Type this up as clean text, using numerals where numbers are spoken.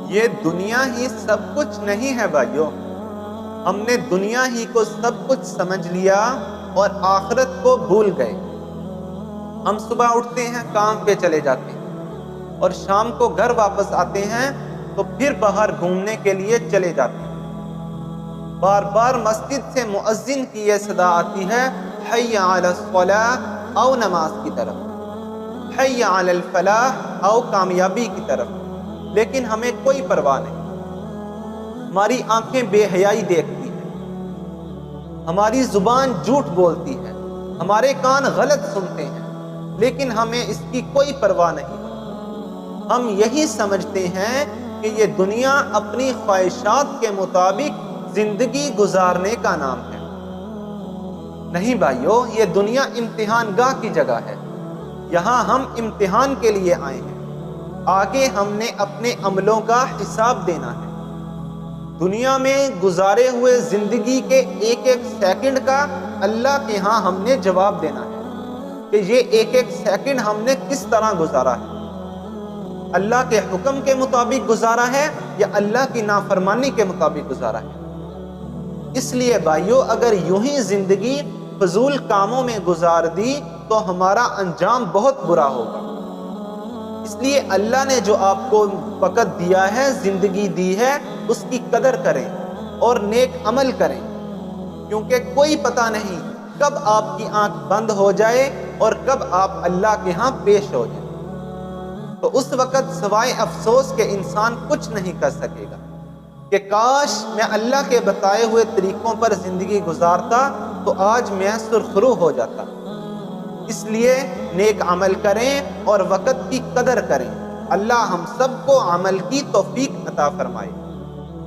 یہ دنیا ہی سب کچھ نہیں ہے بھائیو۔ ہم نے دنیا ہی کو سب کچھ سمجھ لیا اور آخرت کو بھول گئے۔ ہم صبح اٹھتے ہیں، کام پہ چلے جاتے ہیں، اور شام کو گھر واپس آتے ہیں تو پھر باہر گھومنے کے لیے چلے جاتے ہیں۔ بار بار مسجد سے مؤذن کی یہ صدا آتی ہے، حی علی الصلاۃ، او نماز کی طرف، حی علی الفلاح، او کامیابی کی طرف، لیکن ہمیں کوئی پرواہ نہیں۔ ہماری آنکھیں بے حیائی دیکھتی ہیں، ہماری زبان جھوٹ بولتی ہے، ہمارے کان غلط سنتے ہیں، لیکن ہمیں اس کی کوئی پرواہ نہیں۔ ہم یہی سمجھتے ہیں کہ یہ دنیا اپنی خواہشات کے مطابق زندگی گزارنے کا نام ہے۔ نہیں بھائیو، یہ دنیا امتحان گاہ کی جگہ ہے۔ یہاں ہم امتحان کے لیے آئے ہیں، آگے ہم نے اپنے عملوں کا حساب دینا ہے۔ دنیا میں گزارے ہوئے زندگی کے ایک ایک سیکنڈ کا اللہ کے ہاں ہم نے جواب دینا ہے کہ یہ ایک ایک سیکنڈ ہم نے کس طرح گزارا ہے۔ اللہ کے حکم کے مطابق گزارا ہے یا اللہ کی نافرمانی کے مطابق گزارا ہے۔ اس لیے بھائیو، اگر یوں ہی زندگی فضول کاموں میں گزار دی تو ہمارا انجام بہت برا ہوگا۔ اس لیے اللہ نے جو آپ کو وقت دیا ہے، زندگی دی ہے، اس کی قدر کریں اور نیک عمل کریں، کیونکہ کوئی پتہ نہیں کب آپ کی آنکھ بند ہو جائے اور کب آپ اللہ کے ہاں پیش ہو جائیں۔ تو اس وقت سوائے افسوس کے انسان کچھ نہیں کر سکے گا کہ کاش میں اللہ کے بتائے ہوئے طریقوں پر زندگی گزارتا تو آج میں سرخرو ہو جاتا۔ اس لیے نیک عمل کریں اور وقت کی قدر کریں۔ اللہ ہم سب کو عمل کی توفیق عطا فرمائے۔